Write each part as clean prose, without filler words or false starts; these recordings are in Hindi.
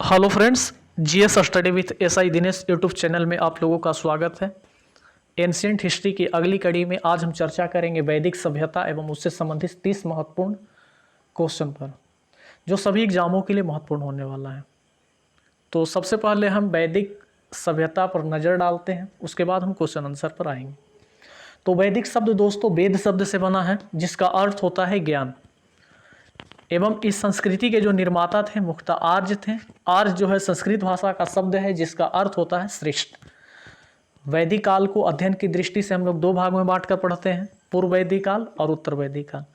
Hello friends, GS study with SI Dinesh YouTube channel में आप लोगों का स्वागत है। एंशिएंट हिस्ट्री की अगली कड़ी में आज हम चर्चा करेंगे वैदिक सभ्यता एवं उससे संबंधित 30 महत्वपूर्ण क्वेश्चन पर, जो सभी एग्जामों के लिए महत्वपूर्ण होने वाला है। तो सबसे पहले हम वैदिक सभ्यता पर नज़र डालते हैं, उसके बाद हम क्वेश्चन आंसर पर आएंगे। तो वैदिक शब्द दोस्तों वेद शब्द से बना है, जिसका अर्थ होता है ज्ञान। एवं इस संस्कृति के जो निर्माता थे मुख्यतः आर्य थे। आर्य जो है संस्कृत भाषा का शब्द है, जिसका अर्थ होता है श्रेष्ठ। वैदिक काल को अध्ययन की दृष्टि से हम लोग दो भागों में बांटकर पढ़ते हैं, पूर्व वैदिक काल और उत्तर वैदिक काल।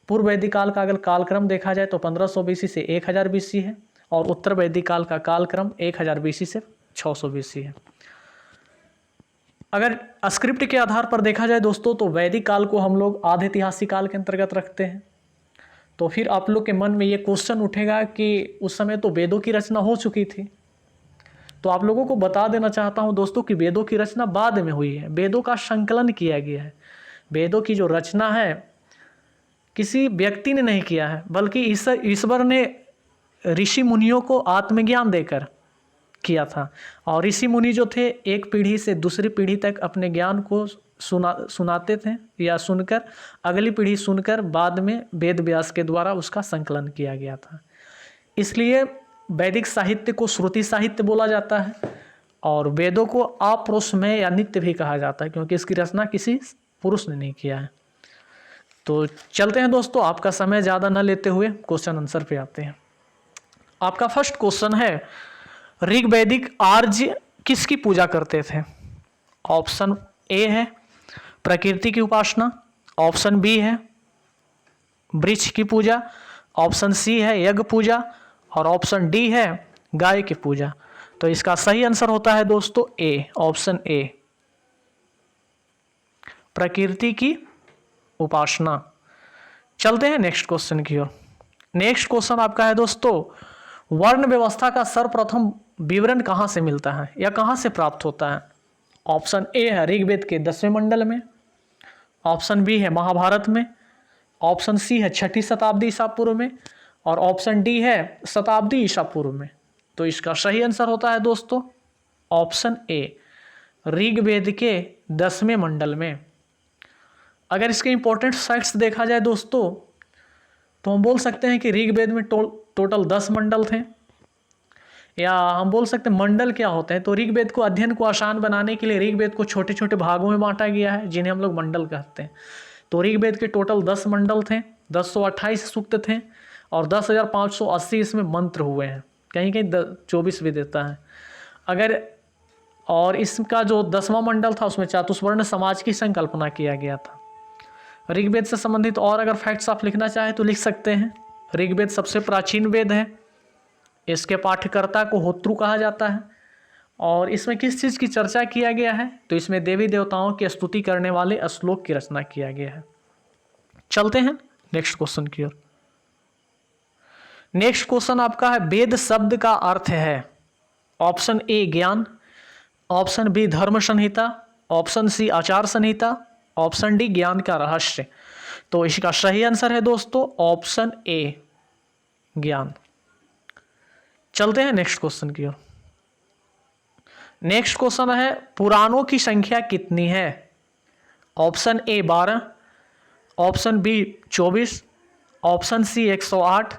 पूर्व वैदिक काल का अगर कालक्रम देखा जाए तो 1500 बीसी से 1000 बीसी है, और उत्तर वैदिक काल का कालक्रम 1000 बीसी से 600 बीसी है। अगर स्क्रिप्ट के आधार पर देखा जाए दोस्तों, तो वैदिक काल को हम लोग आधे ऐतिहासिक काल के अंतर्गत रखते हैं। तो फिर आप लोग के मन में ये क्वेश्चन उठेगा कि उस समय तो वेदों की रचना हो चुकी थी। तो आप लोगों को बता देना चाहता हूँ दोस्तों कि वेदों की रचना बाद में हुई है। वेदों का संकलन किया गया है। वेदों की जो रचना है किसी व्यक्ति ने नहीं किया है, बल्कि ईश्वर ने ऋषि मुनियों को आत्मज्ञान देकर किया था। और ऋषि मुनि जो थे एक पीढ़ी से दूसरी पीढ़ी तक अपने ज्ञान को सुनाते थे, या सुनकर अगली पीढ़ी सुनकर बाद में वेद व्यास के द्वारा उसका संकलन किया गया था। इसलिए वैदिक साहित्य को श्रुति साहित्य बोला जाता है, और वेदों को अपुरुषमय या नित्य भी कहा जाता है, क्योंकि इसकी रचना किसी पुरुष ने नहीं किया है। तो चलते हैं दोस्तों, आपका समय ज़्यादा न लेते हुए क्वेश्चन आंसर पे आते हैं। आपका फर्स्ट क्वेश्चन है, ऋग्वैदिक आर्य किसकी पूजा करते थे? ऑप्शन ए है प्रकृति की उपासना, ऑप्शन बी है वृक्ष की पूजा, ऑप्शन सी है यज्ञ पूजा, और ऑप्शन डी है गाय की पूजा। तो इसका सही आंसर होता है दोस्तों ए, ऑप्शन ए, प्रकृति की उपासना। चलते हैं नेक्स्ट क्वेश्चन की ओर। नेक्स्ट क्वेश्चन आपका है दोस्तों, वर्ण व्यवस्था का सर्वप्रथम विवरण कहां से मिलता है या कहां से प्राप्त होता है? ऑप्शन ए है ऋग्वेद के 10वें मंडल में, ऑप्शन बी है महाभारत में, ऑप्शन सी है 6ठी शताब्दी ईसा पूर्व में, और ऑप्शन डी है शताब्दी ईसा पूर्व में। तो इसका सही आंसर होता है दोस्तों ऑप्शन ए, ऋग्वेद के 10वें मंडल में। अगर इसके इंपॉर्टेंट फैक्ट्स देखा जाए दोस्तों, तो हम बोल सकते हैं कि ऋग्वेद में टोटल 10 मंडल थे, या हम बोल सकते हैं मंडल क्या होते हैं। तो ऋग्वेद को अध्ययन को आसान बनाने के लिए ऋग्वेद को छोटे छोटे भागों में बांटा गया है, जिन्हें हम लोग मंडल कहते हैं। तो ऋग्वेद के टोटल 10 मंडल थे, 1028 सूक्त थे, और 10,580 इसमें मंत्र हुए हैं, कहीं कहीं 24 भी देता है अगर। और इसका जो 10वां मंडल था उसमें चातुर्वर्ण समाज की संकल्पना किया गया था। ऋग्वेद से संबंधित और अगर फैक्ट्स आप लिखना चाहें तो लिख सकते हैं। ऋग्वेद सबसे प्राचीन वेद है, इसके पाठ्यकर्ता को होत्रु कहा जाता है, और इसमें किस चीज़ की चर्चा किया गया है? तो इसमें देवी देवताओं की स्तुति करने वाले श्लोक की रचना किया गया है। चलते हैं नेक्स्ट क्वेश्चन की ओर। नेक्स्ट क्वेश्चन आपका है, वेद शब्द का अर्थ है? ऑप्शन ए ज्ञान, ऑप्शन बी धर्म संहिता, ऑप्शन सी आचार संहिता, ऑप्शन डी ज्ञान का रहस्य। तो इसका सही आंसर है दोस्तों ऑप्शन ए, ज्ञान। चलते हैं नेक्स्ट क्वेश्चन की ओर। नेक्स्ट क्वेश्चन है, पुराणों की संख्या कितनी है? Option A 12, option B 24, option C 108,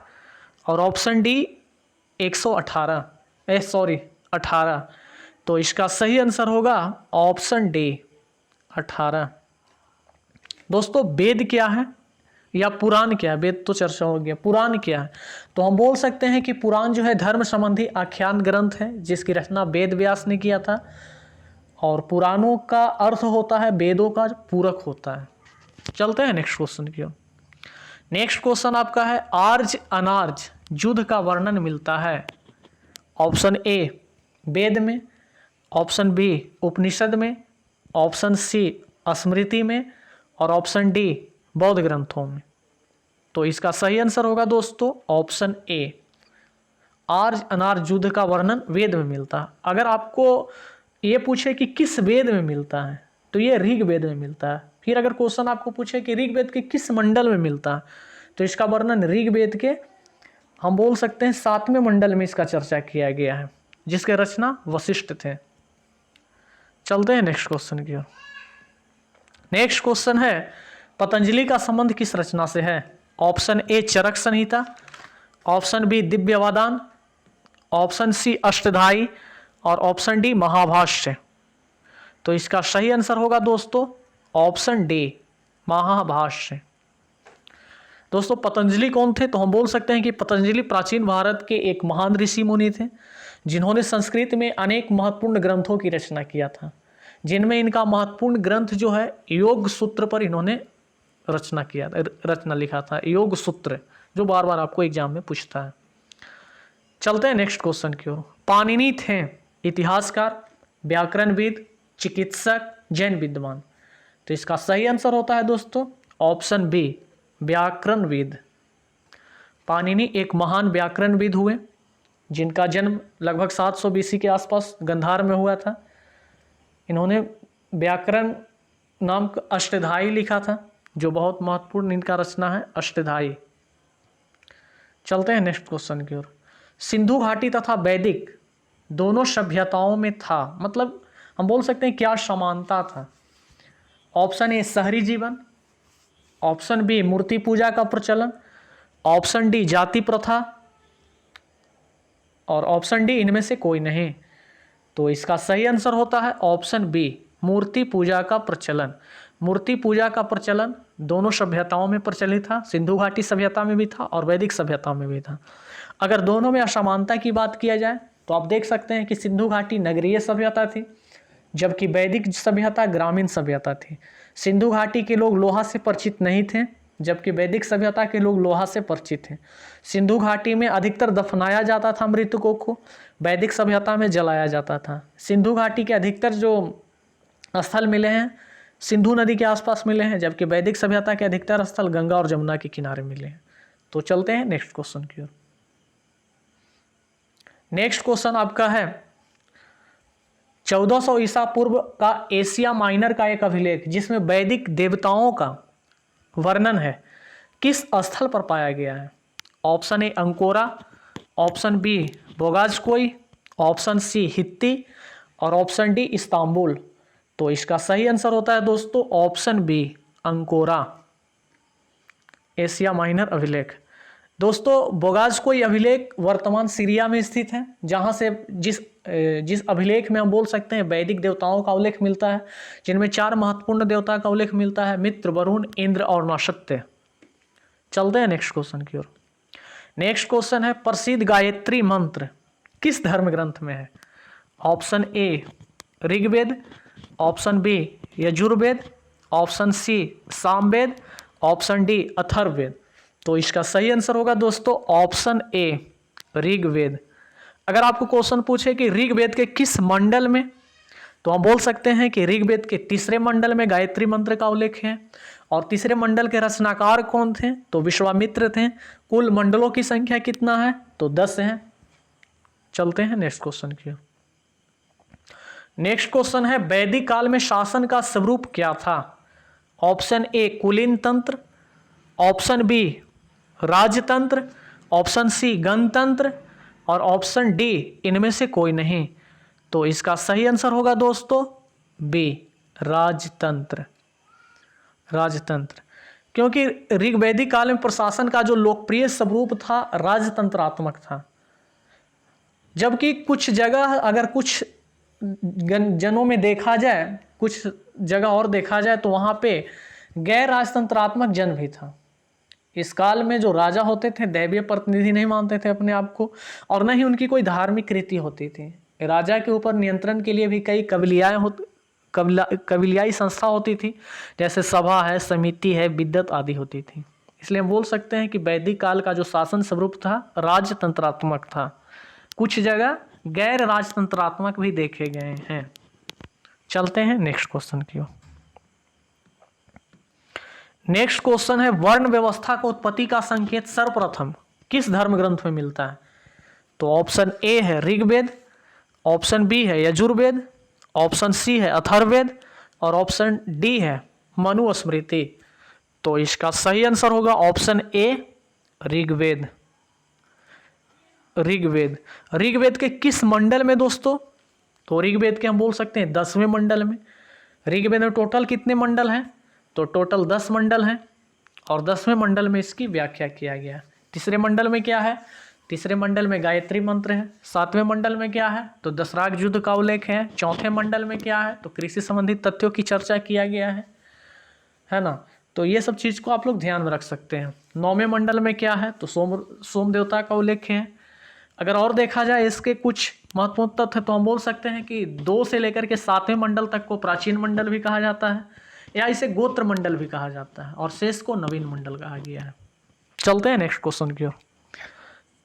और ऑप्शन डी 18। तो इसका सही आंसर होगा ऑप्शन डी 18। दोस्तों वेद क्या है या पुराण क्या है? वेद तो चर्चा हो गया, पुराण क्या है? तो हम बोल सकते हैं कि पुराण जो है धर्म संबंधी आख्यान ग्रंथ है, जिसकी रचना वेद व्यास ने किया था। और पुराणों का अर्थ होता है वेदों का पूरक होता है। चलते हैं नेक्स्ट क्वेश्चन की ओर। नेक्स्ट क्वेश्चन आपका है, आर्य अनार्य युद्ध का वर्णन मिलता है? ऑप्शन ए वेद में, ऑप्शन बी उपनिषद में, ऑप्शन सी स्मृति में, और ऑप्शन डी बौद्ध ग्रंथों में। तो इसका सही आंसर होगा दोस्तों ऑप्शन ए, आर्य अनार्य युद्ध का वर्णन वेद में मिलता है। अगर आपको ये पूछे कि किस वेद में मिलता है, तो ये ऋग्वेद में मिलता है। फिर अगर क्वेश्चन आपको पूछे कि ऋग्वेद के किस मंडल में मिलता है, तो इसका वर्णन ऋग्वेद के हम बोल सकते हैं 7वें मंडल में इसका चर्चा किया गया है, जिसके रचना वशिष्ठ थे। चलते हैं नेक्स्ट क्वेश्चन की ओर। नेक्स्ट क्वेश्चन है पतंजलि का संबंध किस रचना से है? Option A Charaka Samhita, option B Divyavadana, option C Ashtadhyayi और ऑप्शन डी महाभाष्य। तो इसका सही आंसर होगा दोस्तों ऑप्शन डी महाभाष्य। दोस्तों पतंजलि कौन थे? तो हम बोल सकते हैं कि पतंजलि प्राचीन भारत के एक महान ऋषि मुनि थे, जिन्होंने संस्कृत में अनेक महत्वपूर्ण ग्रंथों की रचना किया था, जिनमें इनका महत्वपूर्ण ग्रंथ जो है योग सूत्र पर इन्होंने रचना लिखा था, योग सूत्र, जो बार बार आपको एग्जाम में पूछता है। चलते हैं नेक्स्ट क्वेश्चन की ओर। पाणिनि थे इतिहासकार, व्याकरणविद, चिकित्सक, जैन विद्वान। तो इसका सही आंसर होता है दोस्तों ऑप्शन बी व्याकरणविद। पाणिनि एक महान व्याकरणविद हुए, जिनका जन्म लगभग 700 BC के आसपास गंधार में हुआ था। इन्होंने व्याकरण नाम का अष्टधाई लिखा था, जो बहुत महत्वपूर्ण इनका रचना है अष्टधाई। चलते हैं नेक्स्ट क्वेश्चन की ओर। सिंधु घाटी तथा वैदिक दोनों सभ्यताओं में था, मतलब हम बोल सकते हैं क्या समानता था? ऑप्शन ए शहरी जीवन, ऑप्शन बी मूर्ति पूजा का प्रचलन, ऑप्शन डी जाति प्रथा और ऑप्शन डी इनमें से कोई नहीं। तो इसका सही आंसर होता है ऑप्शन बी मूर्ति पूजा का प्रचलन। मूर्ति पूजा का प्रचलन दोनों सभ्यताओं में प्रचलित था, सिंधु घाटी सभ्यता में भी था और वैदिक सभ्यता में भी था। अगर दोनों में असमानता की बात किया जाए तो आप देख सकते हैं कि सिंधु घाटी नगरीय सभ्यता थी, जबकि वैदिक सभ्यता ग्रामीण सभ्यता थी। सिंधु घाटी के लोग लोहा से परिचित नहीं थे, जबकि वैदिक सभ्यता के लोग लोहा से परिचित थे। सिंधु घाटी में अधिकतर दफनाया जाता था मृतकों को, वैदिक सभ्यता में जलाया जाता था। सिंधु घाटी के अधिकतर जो स्थल मिले हैं सिंधु नदी के आसपास मिले हैं, जबकि वैदिक सभ्यता के अधिकतर स्थल गंगा और जमुना के किनारे मिले हैं। तो चलते हैं नेक्स्ट क्वेश्चन की ओर। नेक्स्ट क्वेश्चन आपका है 1400 ईसा पूर्व का एशिया माइनर का एक अभिलेख, जिसमें वैदिक देवताओं का वर्णन है, किस स्थल पर पाया गया है? Option A Ankara, option B Boghazkoy, option C हित्ती और ऑप्शन डी इस्तांबुल। तो इसका सही आंसर होता है दोस्तों ऑप्शन बी अंकोरा, एशिया माइनर अभिलेख। दोस्तों बोगाजकोई अभिलेख वर्तमान सीरिया में स्थित है, जहां से जिस अभिलेख में हम बोल सकते हैं वैदिक देवताओं का उल्लेख मिलता है, जिनमें 4 महत्वपूर्ण देवता का उल्लेख मिलता है, मित्र, वरुण, इंद्र और नक्षत्र। चलते हैं नेक्स्ट क्वेश्चन की ओर। नेक्स्ट क्वेश्चन है प्रसिद्ध गायत्री मंत्र किस धर्म ग्रंथ में है? Option A Rigveda, option B Yajurveda, option C Samaveda, option D Atharvaveda. तो इसका सही आंसर होगा दोस्तों ऑप्शन ए ऋग्वेद। अगर आपको क्वेश्चन पूछे कि ऋग्वेद के किस मंडल में, तो हम बोल सकते हैं कि ऋग्वेद के 3रे मंडल में गायत्री मंत्र का उल्लेख है। और 3रे मंडल के रचनाकार कौन थे? तो विश्वामित्र थे। कुल मंडलों की संख्या कितना है? तो 10 है। चलते हैं नेक्स्ट क्वेश्चन की। नेक्स्ट क्वेश्चन है वैदिक काल में शासन का स्वरूप क्या था? ऑप्शन ए कुलीन तंत्र, ऑप्शन बी राजतंत्र, ऑप्शन सी गणतंत्र और ऑप्शन डी इनमें से कोई नहीं। तो इसका सही आंसर होगा दोस्तों बी राजतंत्र। राजतंत्र, क्योंकि ऋग्वैदिक काल में प्रशासन का जो लोकप्रिय स्वरूप था राजतंत्रात्मक था। जबकि कुछ जगह अगर कुछ जनों में देखा जाए, कुछ जगह और देखा जाए तो वहाँ पे गैर राजतंत्रात्मक जन भी था। इस काल में जो राजा होते थे दैवीय प्रतिनिधि नहीं मानते थे अपने आप को, और न ही उनकी कोई धार्मिक रीति होती थी। राजा के ऊपर नियंत्रण के लिए भी कई कबीलाई संस्था होती थी, जैसे सभा है, समिति है, विद्वत आदि होती थी। इसलिए हम बोल सकते हैं कि वैदिक काल का जो शासन स्वरूप था राजतंत्रात्मक था। कुछ जगह गैर राजतंत्रात्मक भी देखे गए हैं। चलते हैं नेक्स्ट क्वेश्चन की ओर। नेक्स्ट क्वेश्चन है वर्ण व्यवस्था का उत्पत्ति का संकेत सर्वप्रथम किस धर्म ग्रंथ में मिलता है? तो ऑप्शन ए है ऋग्वेद, ऑप्शन बी है यजुर्वेद, ऑप्शन सी है अथर्ववेद और ऑप्शन डी है मनुस्मृति। तो इसका सही आंसर होगा ऑप्शन ए ऋग्वेद। ऋग्वेद। ऋग्वेद के किस मंडल में दोस्तों? तो ऋग्वेद के हम बोल सकते हैं 10वें मंडल में। ऋग्वेद में टोटल कितने मंडल हैं? तो टोटल 10 मंडल हैं और 10वें मंडल में इसकी व्याख्या किया गया है। तीसरे मंडल में क्या है? तीसरे मंडल में गायत्री मंत्र है। 7वें मंडल में क्या है? तो दशराग युद्ध का उल्लेख है। 4थे मंडल में क्या है? तो कृषि संबंधित तथ्यों की चर्चा किया गया है ना। तो ये सब चीज़ को आप लोग ध्यान में रख सकते हैं। 9वें मंडल में क्या है? तो सोम देवता का उल्लेख है। अगर और देखा जाए इसके कुछ महत्वपूर्ण तथ्य तो हम बोल सकते हैं कि 2 से लेकर के 7वें मंडल तक को प्राचीन मंडल भी कहा जाता है या इसे गोत्र मंडल भी कहा जाता है और शेष को नवीन मंडल कहा गया है। चलते हैं नेक्स्ट क्वेश्चन की ओर।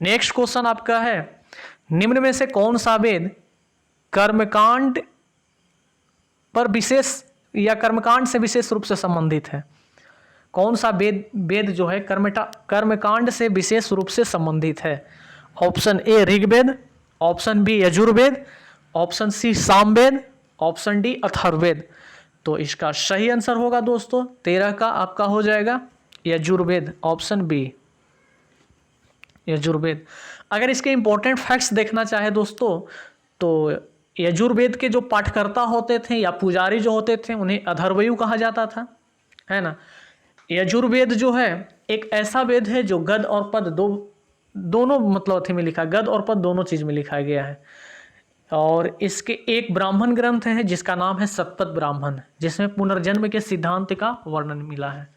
नेक्स्ट क्वेश्चन आपका है, निम्न में से कौन सा वेद कर्मकांड पर विशेष या कर्मकांड से विशेष रूप से संबंधित है? कौन सा वेद जो है कर्मकांड से विशेष रूप से संबंधित है? Option A Rigveda, option B Yajurveda, option C Samaveda, option D Atharvaveda. तो इसका सही आंसर होगा दोस्तों 13 का आपका हो जाएगा यजुर्वेद, ऑप्शन बी यजुर्वेद। अगर इसके इंपॉर्टेंट फैक्ट्स देखना चाहे दोस्तों तो यजुर्वेद के जो पाठकर्ता होते थे या पुजारी जो होते थे उन्हें अथर्वयु कहा जाता था, है ना। यजुर्वेद जो है एक ऐसा वेद है जो गद और पद दोनों मतलब अथी में लिखा, गद और पद दोनों चीज में लिखा गया है। और इसके एक ब्राह्मण ग्रंथ है जिसका नाम है शतपथ ब्राह्मण, जिसमें पुनर्जन्म के सिद्धांत का वर्णन मिला है।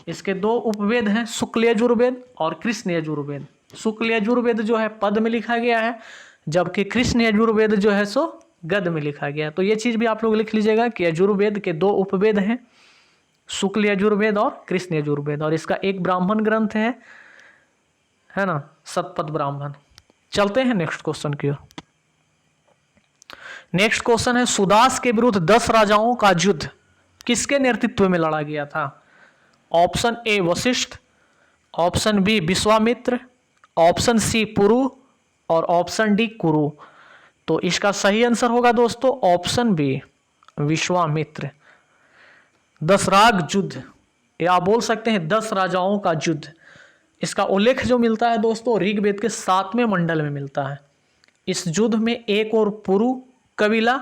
इसके 2 उपवेद हैं, शुक्ल यजुर्वेद और कृष्ण यजुर्वेद। शुक्ल यजुर्वेद जो है पद में लिखा गया है, जबकि कृष्ण यजुर्वेद जो है सो गद में लिखा गया है। तो ये चीज भी आप लोग लिख लीजिएगा कि यजुर्वेद के 2 उपवेद हैं, शुक्ल यजुर्वेद और कृष्ण यजुर्वेद, और इसका एक ब्राह्मण ग्रंथ है ना, शतपथ ब्राह्मण। चलते हैं नेक्स्ट क्वेश्चन की ओर। नेक्स्ट क्वेश्चन है, सुदास के विरुद्ध 10 राजाओं का युद्ध किसके नेतृत्व में लड़ा गया था? Option A Vashishtha, option B Vishwamitra, option C Puru और ऑप्शन डी कुरु। तो इसका सही आंसर होगा दोस्तों ऑप्शन बी विश्वामित्र। दशराग युद्ध या आप बोल सकते हैं 10 राजाओं का युद्ध, इसका उल्लेख जो मिलता है दोस्तों ऋग्वेद के 7वें मंडल में मिलता है। इस युद्ध में एक और पुरु कबीला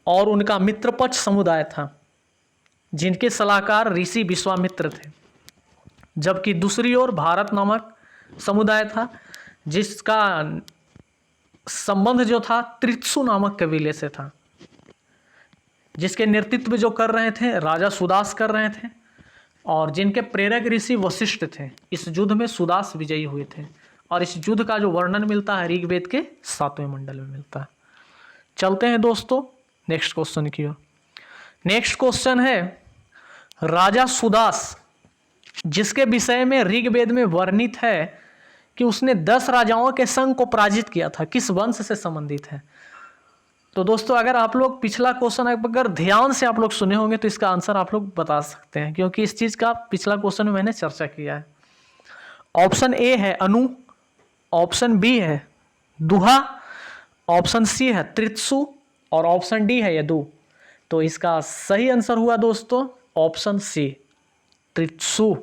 और उनका मित्रपक्ष समुदाय था जिनके सलाहकार ऋषि विश्वामित्र थे, जबकि दूसरी ओर भारत नामक समुदाय था जिसका संबंध जो था त्रित्सु नामक कबीले से था, जिसके नेतृत्व जो कर रहे थे राजा सुदास कर रहे थे और जिनके प्रेरक ऋषि वशिष्ठ थे। इस युद्ध में सुदास विजयी हुए थे और इस युद्ध का जो वर्णन मिलता है ऋग्वेद के 7वें मंडल में मिलता है। चलते हैं दोस्तों नेक्स्ट क्वेश्चन की ओर। नेक्स्ट क्वेश्चन है, राजा सुदास जिसके विषय में ऋग्वेद में वर्णित है कि उसने 10 राजाओं के संघ को पराजित किया था, किस वंश से संबंधित है? तो दोस्तों अगर आप लोग पिछला क्वेश्चन अगर ध्यान से आप लोग सुने होंगे तो इसका आंसर आप लोग बता सकते हैं, क्योंकि इस चीज का पिछला क्वेश्चन में मैंने चर्चा किया है। ऑप्शन ए है अनु, ऑप्शन बी है दुहा, ऑप्शन सी है त्रित्सु और ऑप्शन डी है यदु। तो इसका सही आंसर हुआ दोस्तों ऑप्शन सी त्रित्सु।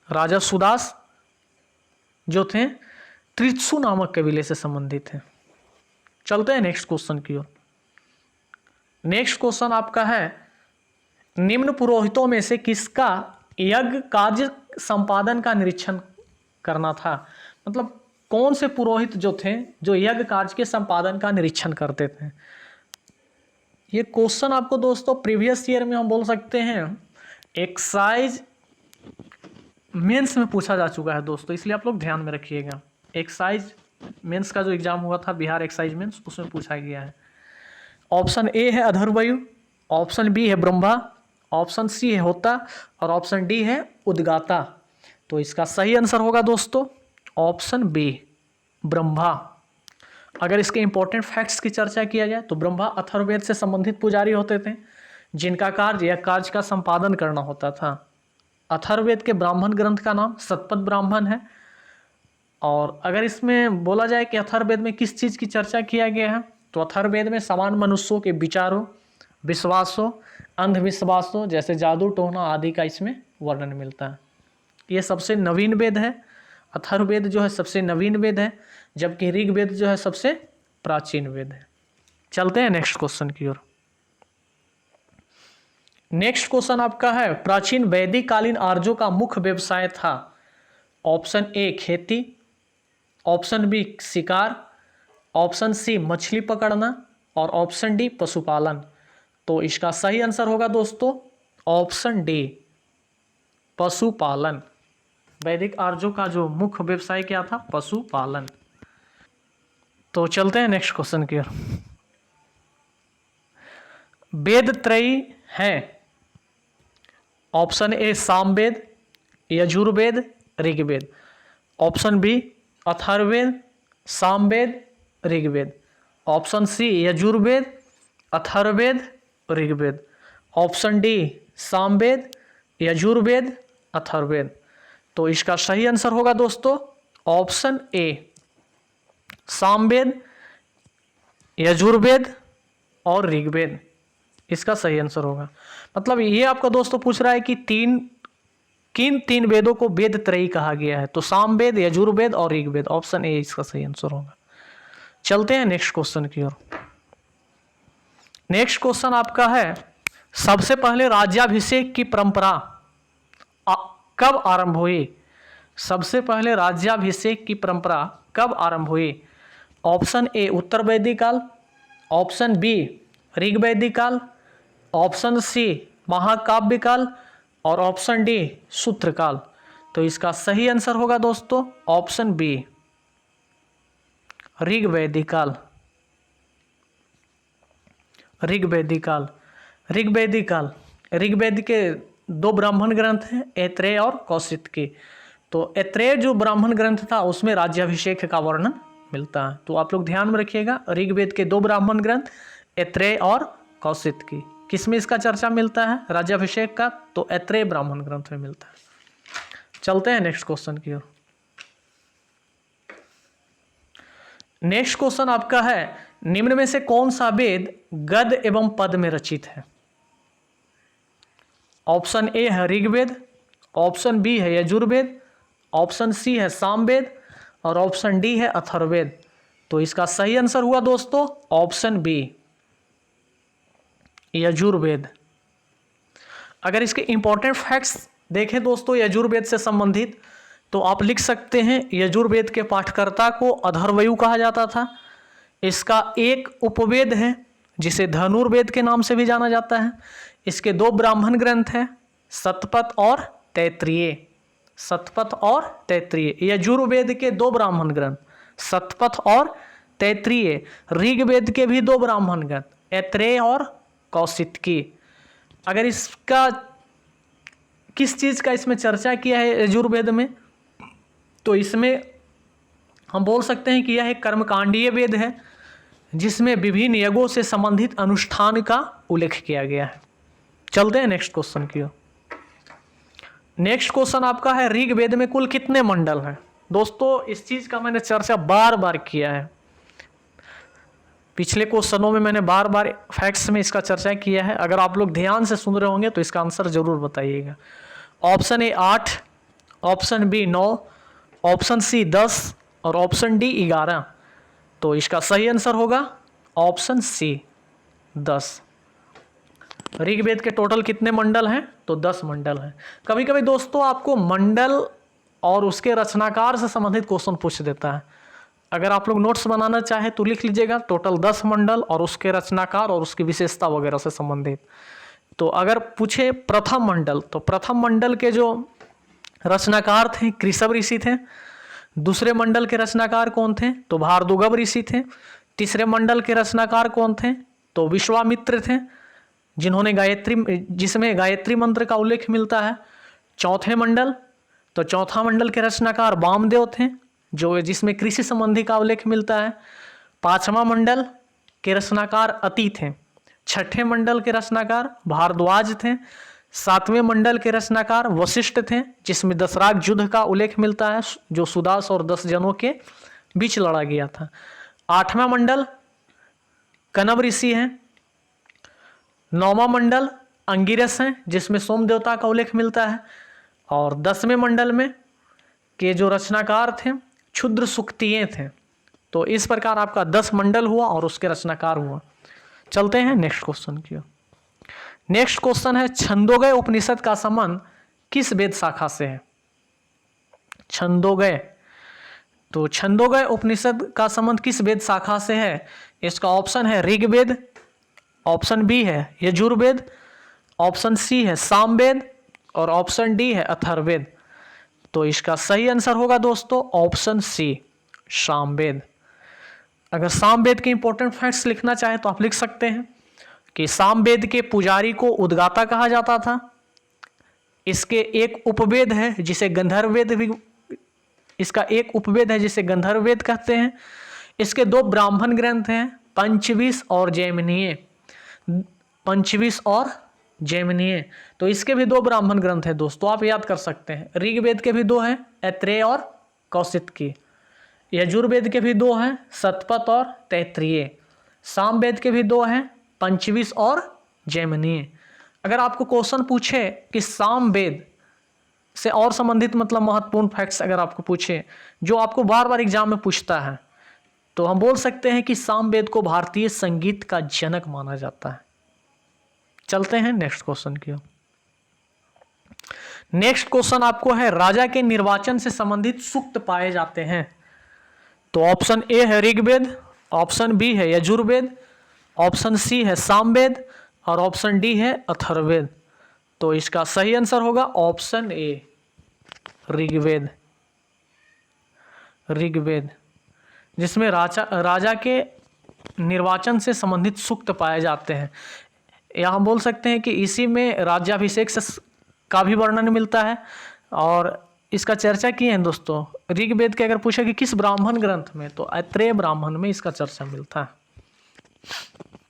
राजा सुदास जो थे त्रित्सु नामक कबीले से संबंधित हैं। चलते हैं नेक्स्ट क्वेश्चन की ओर। नेक्स्ट क्वेश्चन आपका है, निम्न पुरोहितों में से किसका यज्ञ कार्य संपादन का निरीक्षण करना था? मतलब कौन से पुरोहित जो थे जो यज्ञ कार्य के संपादन का निरीक्षण करते थे? ये क्वेश्चन आपको दोस्तों प्रीवियस ईयर में हम बोल सकते हैं एक्साइज मेंस में पूछा जा चुका है दोस्तों, इसलिए आप लोग ध्यान में रखिएगा। एक्साइज मेंस का जो एग्जाम हुआ था बिहार एक्साइज मेंस, उसमें पूछा गया है। ऑप्शन ए है अथर्वयु, ऑप्शन बी है ब्रह्मा, ऑप्शन सी है होता और ऑप्शन डी है उद्गाता। तो इसका सही आंसर होगा दोस्तों ऑप्शन बी ब्रह्मा। अगर इसके इंपॉर्टेंट फैक्ट्स की चर्चा किया जाए तो ब्रह्मा अथर्ववेद से संबंधित पुजारी होते थे जिनका कार्य या कार्य का संपादन करना होता था। अथर्ववेद के ब्राह्मण ग्रंथ का नाम शतपथ ब्राह्मण है। और अगर इसमें बोला जाए कि अथर्ववेद में किस चीज़ की चर्चा किया गया है तो अथर्ववेद में समान मनुष्यों के विचारों, विश्वासों, अंधविश्वासों जैसे जादू टोना आदि का इसमें वर्णन मिलता है। ये सबसे नवीन वेद है अथर्ववेद जो है सबसे नवीन वेद है, जबकि ऋग्वेद जो है सबसे प्राचीन वेद है। चलते हैं नेक्स्ट क्वेश्चन की ओर। नेक्स्ट क्वेश्चन आपका है, प्राचीन वैदिक कालीन आर्यों का मुख्य व्यवसाय था। ऑप्शन ए खेती, ऑप्शन बी शिकार, ऑप्शन सी मछली पकड़ना और ऑप्शन डी पशुपालन। तो इसका सही आंसर होगा दोस्तों ऑप्शन डी पशुपालन। वैदिक आर्यों का जो मुख्य व्यवसाय क्या था, पशुपालन। तो चलते हैं नेक्स्ट क्वेश्चन की ओर। वेद त्रयी हैं। Option A Samaveda, Yajurveda, Rigveda. Option B Atharvaveda, Samaveda, Rigveda. Option C Yajurveda, Atharvaveda, Rigveda. Option D Samaveda, Yajurveda, Atharvaveda. तो इसका सही आंसर होगा दोस्तों ऑप्शन ए सामवेद, यजुर्वेद और ऋग्वेद। इसका सही आंसर होगा। मतलब ये आपका दोस्तों पूछ रहा है कि किन तीन वेदों को वेद त्रयी कहा गया है। तो सामवेद, यजुर्वेद और ऋग्वेद। ऑप्शन ए इसका सही आंसर होगा। चलते हैं नेक्स्ट क्वेश्चन की ओर। नेक्स्ट क्वेश्चन आपका है, सबसे पहले राज्याभिषेक की परंपरा कब आरंभ हुई। सबसे पहले राज्याभिषेक की परंपरा कब आरंभ हुई। ऑप्शन ए उत्तर वैदिक काल, ऑप्शन बी ऋग्वैदिक काल, ऑप्शन सी महाकाव्य काल और ऑप्शन डी सूत्र काल। तो इसका सही आंसर होगा दोस्तों ऑप्शन बी ऋग्वैदिक काल। ऋग्वैदिक काल, ऋग्वैदिक काल, ऋग्वेद के दो ब्राह्मण ग्रंथ हैं, ऐत्रेय और कौशितकी। तो ऐत्रेय जो ब्राह्मण ग्रंथ था उसमें राज्याभिषेक का वर्णन मिलता है। तो आप लोग ध्यान में रखिएगा, ऋग्वेद के दो ब्राह्मण ग्रंथ ऐत्रेय और कौशितकी, किसमें इसका चर्चा मिलता है राज्याभिषेक का, तो ऐत्रेय ब्राह्मण ग्रंथ में मिलता है। चलते हैं नेक्स्ट क्वेश्चन की ओर। नेक्स्ट क्वेश्चन आपका है, निम्न में से कौन सा वेद गद एवं पद में रचित है। ऑप्शन ए है ऋग्वेद, ऑप्शन बी है यजुर्वेद, ऑप्शन सी है सामवेद और ऑप्शन डी है अथर्ववेद। तो इसका सही आंसर हुआ दोस्तों ऑप्शन बी यजुर्वेद। अगर इसके इंपॉर्टेंट फैक्ट्स देखें दोस्तों यजुर्वेद से संबंधित, तो आप लिख सकते हैं यजुर्वेद के पाठकर्ता को अथर्वयु कहा जाता था। इसका एक उपवेद है जिसे धनुर्वेद के नाम से भी जाना जाता है। इसके दो ब्राह्मण ग्रंथ हैं, शतपथ और तैत्तिरीय। शतपथ और तैत्तिरीय यजुर्वेद के दो ब्राह्मण ग्रंथ, शतपथ और तैत्तिरीय। ऋग्वेद के भी दो ब्राह्मण ग्रंथ, ऐत्रेय और कौशितकी। अगर इसका किस चीज़ का इसमें चर्चा किया है यजुर्वेद में, तो इसमें हम बोल सकते हैं कि यह एक कर्मकांडीय वेद है जिसमें विभिन्न यज्ञों से संबंधित अनुष्ठान का उल्लेख किया गया है। चलते हैं नेक्स्ट क्वेश्चन की ओर। नेक्स्ट क्वेश्चन आपका है, ऋग्वेद में कुल कितने मंडल हैं। दोस्तों इस चीज़ का मैंने चर्चा बार बार किया है, पिछले क्वेश्चनों में मैंने बार बार फैक्ट्स में इसका चर्चा किया है। अगर आप लोग ध्यान से सुन रहे होंगे तो इसका आंसर जरूर बताइएगा। Option A 8, option B 9, option C 10 और ऑप्शन डी 11। तो इसका सही आंसर होगा ऑप्शन सी 10। ऋग्वेद के टोटल कितने मंडल हैं, तो 10 मंडल हैं। कभी कभी दोस्तों आपको मंडल और उसके रचनाकार से संबंधित क्वेश्चन पूछ देता है। अगर आप लोग नोट्स बनाना चाहे तो लिख लीजिएगा टोटल 10 मंडल और उसके रचनाकार और उसकी विशेषता वगैरह से संबंधित। तो अगर पूछे प्रथम मंडल, तो प्रथम मंडल के जो रचनाकार थे कृषभ ऋषि थे। दूसरे मंडल के रचनाकार कौन थे, तो भारदुगव ऋषि थे। तीसरे मंडल के रचनाकार कौन थे, तो विश्वामित्र थे, जिसमें गायत्री मंत्र का उल्लेख मिलता है। चौथे मंडल, तो चौथा मंडल के रचनाकार वामदेव थे, जिसमें कृषि संबंधी का उल्लेख मिलता है। पांचवा मंडल के रचनाकार अति थे। छठे मंडल के रचनाकार भारद्वाज थे। सातवें मंडल के रचनाकार वशिष्ठ थे, जिसमें दशराग युद्ध का उल्लेख मिलता है जो सुदास और 10 जनों के बीच लड़ा गया था। आठवां मंडल कनव ऋषि हैं। नौवां मंडल अंगिरस हैं, जिसमें सोम देवता का उल्लेख मिलता है। और 10वें मंडल में के जो रचनाकार थे क्षुद्र सुक्तिये थे। तो इस प्रकार आपका 10 मंडल हुआ और उसके रचनाकार हुआ। चलते हैं नेक्स्ट क्वेश्चन की ओर। नेक्स्ट क्वेश्चन है छंदोगय उपनिषद का संबंध किस वेद शाखा से है? छंदोगय, तो छंदोगय उपनिषद का संबंध किस वेद शाखा से है? इसका ऑप्शन है ऋग्वेद, ऑप्शन बी है यजुर्वेद, ऑप्शन सी है सामवेद और ऑप्शन डी है अथर्ववेद। तो इसका सही आंसर होगा दोस्तों ऑप्शन सी सामवेद। अगर सामवेद के इंपॉर्टेंट फैक्ट्स लिखना चाहे तो आप लिख सकते हैं कि सामवेद के पुजारी को उद्गाता कहा जाता था। इसके एक उपवेद है जिसे गंधर्ववेद भी, इसका एक उपवेद है जिसे गंधर्ववेद कहते हैं। इसके 2 ब्राह्मण ग्रंथ हैं, पंचविश और जैमिनीय, पंचविश और जैमिनीय। तो इसके भी 2 ब्राह्मण ग्रंथ हैं दोस्तों, आप याद कर सकते हैं। ऋग्वेद के भी 2 हैं, ऐत्रेय और कौशिकी। यजुर्वेद के भी 2 हैं, शतपथ और तैत्तिरीय। सामवेद के भी 2 हैं, पंचविश और जैमिनीय। अगर आपको क्वेश्चन पूछे कि सामवेद से और संबंधित मतलब महत्वपूर्ण फैक्ट्स अगर आपको पूछे जो आपको बार बार एग्जाम में पूछता है, तो हम बोल सकते हैं कि सामवेद को भारतीय संगीत का जनक माना जाता है। चलते हैं नेक्स्ट क्वेश्चन की ओर। नेक्स्ट क्वेश्चन आपको है राजा के निर्वाचन से संबंधित सूक्त पाए जाते हैं। तो ऑप्शन ए है ऋग्वेद, ऑप्शन बी है यजुर्वेद, ऑप्शन सी है सामवेद और ऑप्शन डी है अथर्ववेद। तो इसका सही आंसर होगा ऑप्शन ए ऋग्वेद। ऋग्वेद जिसमें राजा के निर्वाचन से संबंधित सूक्त पाए जाते हैं। या हम बोल सकते हैं कि इसी में राज्याभिषेक से का भी वर्णन मिलता है और इसका चर्चा किए हैं दोस्तों। ऋग्वेद के अगर पूछे कि किस ब्राह्मण ग्रंथ में, तो ऐत्रेय ब्राह्मण में इसका चर्चा मिलता है।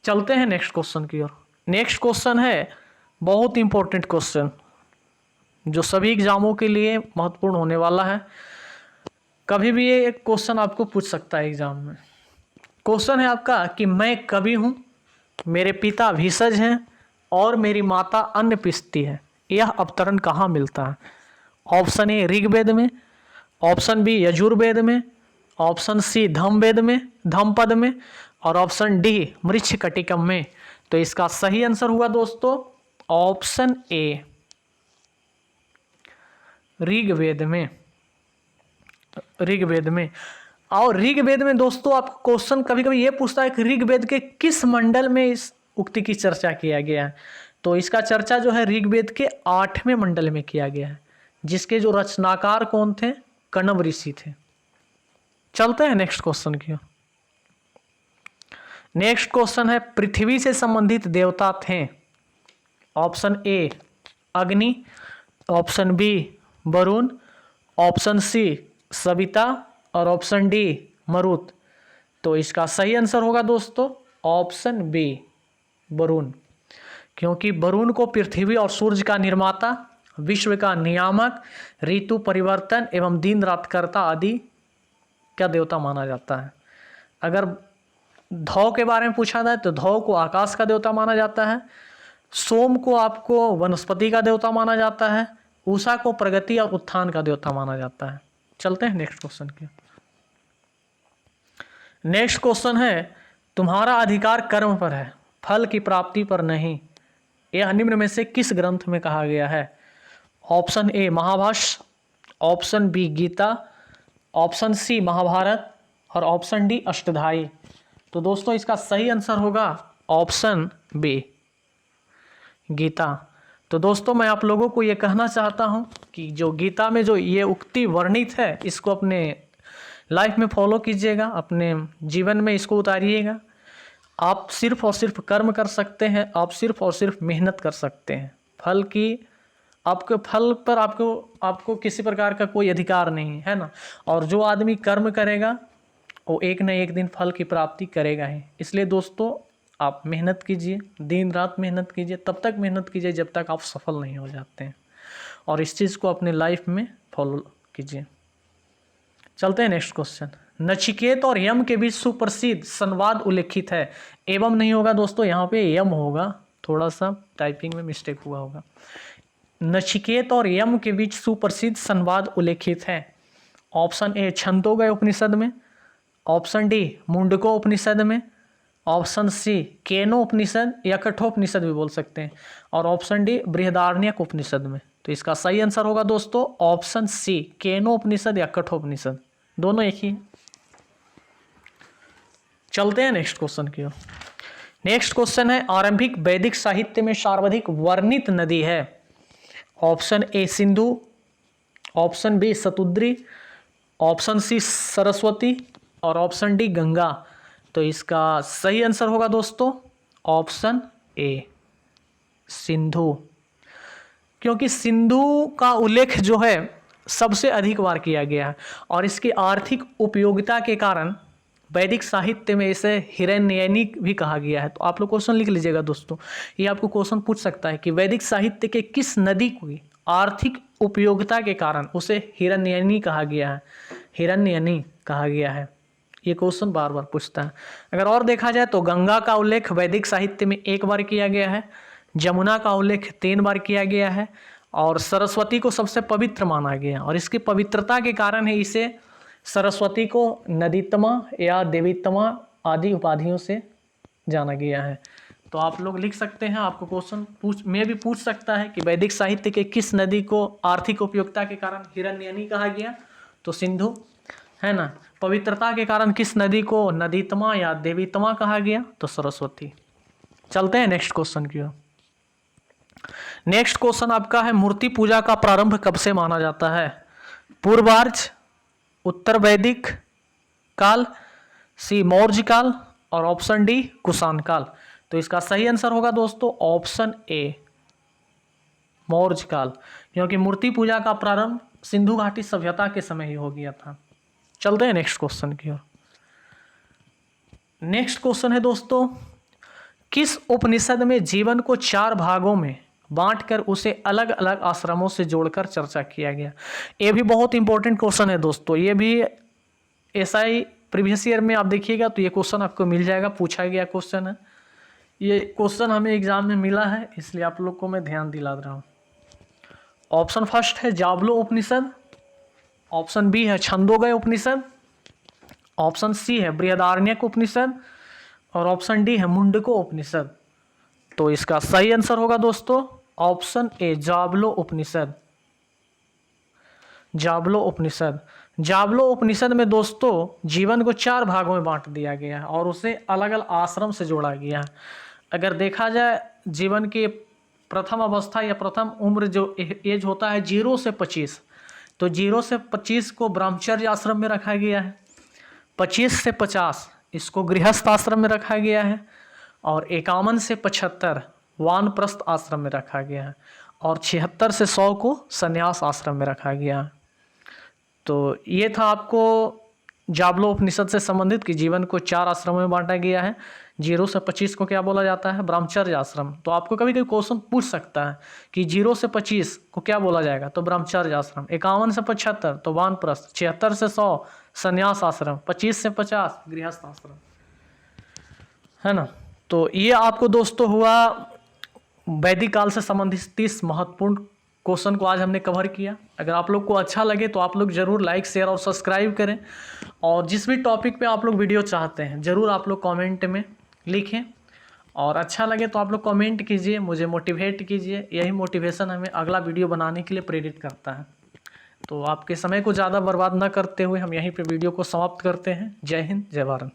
चलते हैं नेक्स्ट क्वेश्चन की ओर। नेक्स्ट क्वेश्चन है बहुत इंपॉर्टेंट क्वेश्चन जो सभी एग्जामों के लिए महत्वपूर्ण होने वाला है। कभी भी ये एक क्वेश्चन आपको पूछ सकता है एग्जाम में। क्वेश्चन है आपका कि मैं कवि हूँ, मेरे पिता भीषज हैं और मेरी माता अन्न पीसती है, यह अवतरण कहाँ मिलता है? ऑप्शन ए ऋग्वेद में, ऑप्शन बी यजुर्वेद में, ऑप्शन सी धम्मवेद में, धम्मपद में और ऑप्शन डी मृच्छकटिकम में। तो इसका सही आंसर हुआ दोस्तों ऑप्शन ए ऋग्वेद में। ऋग्वेद में। और ऋग्वेद में दोस्तों आपको क्वेश्चन कभी कभी ये पूछता है कि ऋग्वेद के किस मंडल में इस उक्ति की चर्चा किया गया है। तो इसका चर्चा जो है ऋग्वेद के 8वें मंडल में किया गया है, जिसके जो रचनाकार कौन थे? कण्व ऋषि थे। चलते हैं नेक्स्ट क्वेश्चन की। नेक्स्ट क्वेश्चन है पृथ्वी से संबंधित देवता थे। Option A Agni, option B Varuna, option C Savita और ऑप्शन डी मरुत। तो इसका सही आंसर होगा दोस्तों ऑप्शन बी वरुण, क्योंकि वरुण को पृथ्वी और सूर्य का निर्माता, विश्व का नियामक, ऋतु परिवर्तन एवं दिन रात कर्ता आदि का देवता माना जाता है। अगर धौ के बारे में पूछा जाए तो धौ को आकाश का देवता माना जाता है, सोम को आपको वनस्पति का देवता माना जाता है, उषा को प्रगति और उत्थान का देवता माना जाता है। चलते हैं नेक्स्ट क्वेश्चन की। नेक्स्ट क्वेश्चन है तुम्हारा अधिकार कर्म पर है, फल की प्राप्ति पर नहीं, यह निम्न में से किस ग्रंथ में कहा गया है? Option A Mahabhashya, option B Gita, option C Mahabharata और ऑप्शन डी अष्टधाई। तो दोस्तों इसका सही आंसर होगा ऑप्शन बी गीता। तो दोस्तों मैं आप लोगों को ये कहना चाहता हूँ कि जो गीता में जो ये उक्ति वर्णित है इसको अपने लाइफ में फॉलो कीजिएगा, अपने जीवन में इसको उतारिएगा। आप सिर्फ और सिर्फ कर्म कर सकते हैं, आप सिर्फ और सिर्फ मेहनत कर सकते हैं। फल की आपके फल पर आपको किसी प्रकार का कोई अधिकार नहीं है ना। और जो आदमी कर्म करेगा वो एक न एक दिन फल की प्राप्ति करेगा ही। इसलिए दोस्तों आप मेहनत कीजिए, दिन रात मेहनत कीजिए, तब तक मेहनत कीजिए जब तक आप सफल नहीं हो जाते हैं, और इस चीज़ को अपने लाइफ में फॉलो कीजिए। चलते हैं नेक्स्ट क्वेश्चन। नचिकेत और यम के बीच सुप्रसिद्ध संवाद उल्लेखित है। एवं नहीं होगा दोस्तों, यहाँ पे यम होगा, थोड़ा सा टाइपिंग में मिस्टेक हुआ होगा। नचिकेत और यम के बीच सुप्रसिद्ध संवाद उल्लेखित है। ऑप्शन ए छंदोगय उपनिषद में, ऑप्शन डी मुंडको उपनिषद में, ऑप्शन सी केनो उपनिषद या कठोपनिषद भी बोल सकते हैं, और ऑप्शन डी बृहदारण्यक उपनिषद में। तो इसका सही आंसर होगा दोस्तों ऑप्शन सी केनो उपनिषद या कठोपनिषद, दोनों एक ही है। चलते हैं नेक्स्ट क्वेश्चन की ओर। नेक्स्ट क्वेश्चन है आरंभिक वैदिक साहित्य में सर्वाधिक वर्णित नदी है। Option A Sindhu, option B Satudri, option C Saraswati और ऑप्शन डी गंगा। तो इसका सही आंसर होगा दोस्तों ऑप्शन ए सिंधु, क्योंकि सिंधु का उल्लेख जो है सबसे अधिक बार किया गया है और इसकी आर्थिक उपयोगिता के कारण वैदिक साहित्य में इसे हिरण्ययनी भी कहा गया है। तो आप लोग क्वेश्चन लिख लीजिएगा दोस्तों, ये आपको क्वेश्चन पूछ सकता है कि वैदिक साहित्य के किस नदी की आर्थिक उपयोगिता के कारण उसे हिरण्ययनी कहा गया है, हिरण्ययनी कहा गया है। ये क्वेश्चन बार बार पूछता है। अगर और देखा जाए तो गंगा का उल्लेख वैदिक साहित्य में 1 बार किया गया है, जमुना का उल्लेख 3 बार किया गया है और सरस्वती को सबसे पवित्र माना गया और इसकी पवित्रता के कारण ही इसे सरस्वती को नदीतमा या देवीतमा आदि उपाधियों से जाना गया है। तो आप लोग लिख सकते हैं, आपको क्वेश्चन में भी पूछ सकता है कि वैदिक साहित्य के किस नदी को आर्थिक उपयोगिता के कारण हिरण्ययनी कहा गया, तो सिंधु है ना। पवित्रता के कारण किस नदी को नदीतमा या देवीतमा कहा गया, तो सरस्वती। चलते हैं नेक्स्ट क्वेश्चन की ओर। नेक्स्ट क्वेश्चन आपका है मूर्ति पूजा का प्रारंभ कब से माना जाता है। पूर्व आर्य, उत्तर वैदिक काल, सी मौर्य काल और ऑप्शन डी कुषाण काल। तो इसका सही आंसर होगा दोस्तों ऑप्शन ए मौर्य काल, क्योंकि मूर्ति पूजा का प्रारंभ सिंधु घाटी सभ्यता के समय ही हो गया था। चलते हैं नेक्स्ट क्वेश्चन की ओर। नेक्स्ट क्वेश्चन है दोस्तों किस उपनिषद में जीवन को 4 भागों में बांटकर उसे अलग अलग आश्रमों से जोड़कर चर्चा किया गया। ये भी बहुत इंपॉर्टेंट क्वेश्चन है दोस्तों, ये भी एसआई प्रीवियस ईयर में आप देखिएगा तो ये क्वेश्चन आपको मिल जाएगा, पूछा गया क्वेश्चन है। ये क्वेश्चन हमें एग्जाम में मिला है, इसलिए आप लोग को मैं ध्यान दिला रहा हूँ। ऑप्शन फर्स्ट है जावलो उपनिषद, ऑप्शन बी है छंदोगय उपनिषद, ऑप्शन सी है बृहदारण्यक उपनिषद और ऑप्शन डी है मुंडको उपनिषद। तो इसका सही आंसर होगा दोस्तों ऑप्शन ए जावलो उपनिषद। जावलो उपनिषद, जावलो उपनिषद में दोस्तों जीवन को 4 भागों में बांट दिया गया है और उसे अलग अलग आश्रम से जोड़ा गया है। अगर देखा जाए जीवन के प्रथम अवस्था या प्रथम उम्र जो एज होता है 0 से 25, तो 0 से 25 को ब्रह्मचर्य आश्रम में रखा गया है, 25 से 50 इसको गृहस्थ आश्रम में रखा गया है और 51 से 75 वानप्रस्थ आश्रम में रखा गया है और 76 से 100 को संन्यास आश्रम में रखा गया है। तो ये था आपको जावलो उपनिषद से संबंधित कि जीवन को 4 आश्रमों में बांटा गया है। 0 से 25 को क्या बोला जाता है, ब्रह्मचर्य आश्रम। तो आपको कभी कभी क्वेश्चन पूछ सकता है कि 0 से 25 को क्या बोला जाएगा, तो ब्रह्मचर्य आश्रम। 51 से 75 तो वानप्रस्थ, 76 से 100 संन्यास आश्रम, 25 से 50 गृहस्थ आश्रम, है ना। तो ये आपको दोस्तों हुआ वैदिक काल से संबंधित 30 महत्वपूर्ण क्वेश्चन को आज हमने कवर किया। अगर आप लोग को अच्छा लगे तो आप लोग ज़रूर लाइक शेयर और सब्सक्राइब करें और जिस भी टॉपिक पे आप लोग वीडियो चाहते हैं ज़रूर आप लोग कमेंट में लिखें और अच्छा लगे तो आप लोग कमेंट कीजिए, मुझे मोटिवेट कीजिए। यही मोटिवेशन हमें अगला वीडियो बनाने के लिए प्रेरित करता है। तो आपके समय को ज़्यादा बर्बाद न करते हुए हम यहीं पे वीडियो को समाप्त करते हैं। जय हिंद, जय भारत।